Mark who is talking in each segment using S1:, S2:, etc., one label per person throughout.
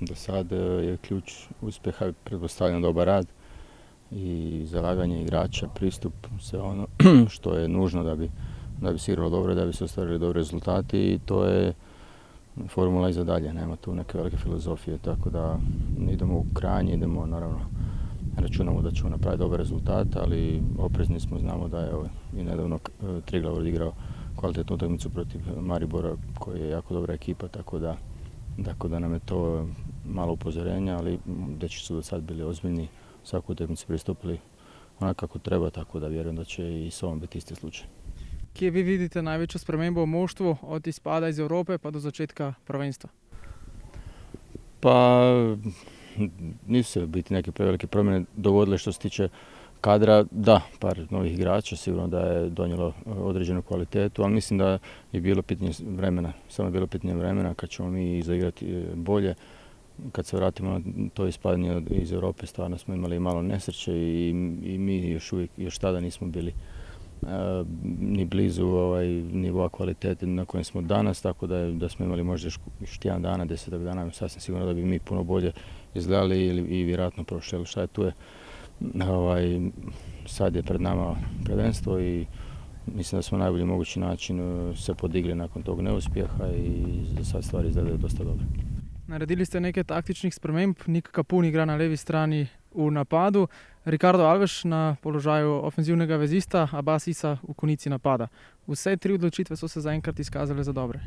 S1: Do sad je ključ uspjeha pretpostavljeno dobar rad i zalaganje igrača, pristup, sve ono što je nužno da bi se igralo dobro, da bi se ostvarili dobri rezultati i to je formula i za dalje, nema tu neke velike filozofije, tako da idemo u krajnje, idemo naravno, računamo da ćemo napraviti dobar rezultat, ali oprezni smo, znamo da je i nedavno Triglav odigrao kvalitetnu utakmicu protiv Maribora koji je jako dobra ekipa, tako da nam je to malo upozorenja, ali dečki su do sad bili ozbiljni, svaku utakmicu pristupili onako kako treba, tako da vjerujem da će i s ovom biti isti slučaj.
S2: Kje vi vidite največjo spremembo v moštvu od izpada iz Evrope pa do začetka prvenstva?
S1: Pa nisu se biti neke prevelike promjene dogodile što se tiče kadra. Da, par novih igrača, sigurno da je donijelo određenu kvalitetu, ali mislim da je bilo pitanje vremena, samo je bilo pitanje vremena kad ćemo mi zaigrati bolje. Kad se vratimo na to ispadanje iz Europe, stvarno smo imali malo nesreće i mi još tada nismo bili ni blizu nivoa kvalitete na kojem smo danas, tako da smo imali možda još tjedan dana, 10 dana, sasvim sigurno da bi mi puno bolje izgledali i vjerojatno prošli. Šta je tu je, sad je pred nama prvenstvo i mislim da smo na najbolji mogući način se podigli nakon tog neuspjeha i za sad stvari izgledaju dosta dobro.
S2: Naredili ste nekaj taktičnih sprememb, Nik Kapun igra na levi strani v napadu, Ricardo Alves na položaju ofenzivnega vezista, Abbas Issa v konici napada. Vse tri odločitve so se zaenkrat izkazale za dobre.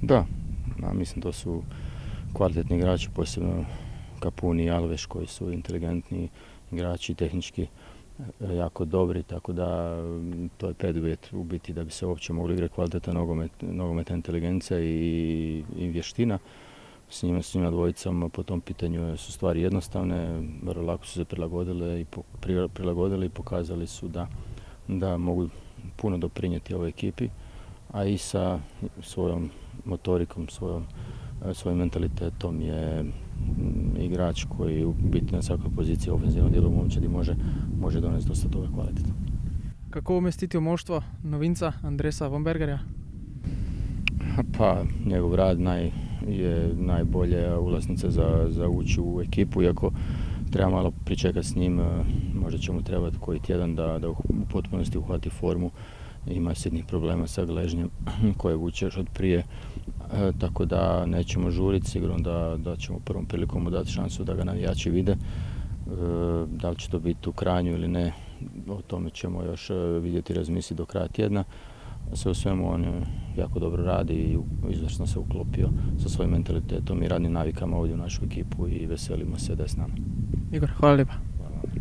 S1: Da, mislim to su kvalitetni igrači, posebno Kapun i Alves koji su inteligentni igrači, tehnički jako dobri, tako da to je preduvjet u biti da bi se uopće mogli igrati kvalitetan nogometna inteligencija i vještina. S njima dvojicom po tom pitanju su stvari jednostavne, vrlo lako su se prilagodili i pokazali su da mogu puno doprinijeti ovoj ekipi, a i sa svojom motorikom, svojim mentalitetom je igrač koji u biti na svakoj poziciji ofenzivnog dijela u momčadi može donesti dosta toga kvaliteta.
S2: Kako umestiti v moštvo novinca Andresa Vombergarja?
S1: Pa njegov rad je najbolje ulaznica za ući u ekipu, iako treba malo pričekati s njim, možda će mu trebati koji tjedan da u potpunosti uhvati formu. Ima sitnih problema sa gležnjem koje vuče još od prije, tako da nećemo žuriti, sigurno da ćemo prvom prilikom mu dati šansu da ga navijači vide. Da li će to biti u Kranju ili ne, o tome ćemo još vidjeti i razmisliti do kraja tjedna. Sve u svemu on jako dobro radi i izvrsno se uklopio sa svojim mentalitetom i radnim navikama ovdje u našu ekipu i veselimo se da je s nama.
S2: Igor, hvala lijepa.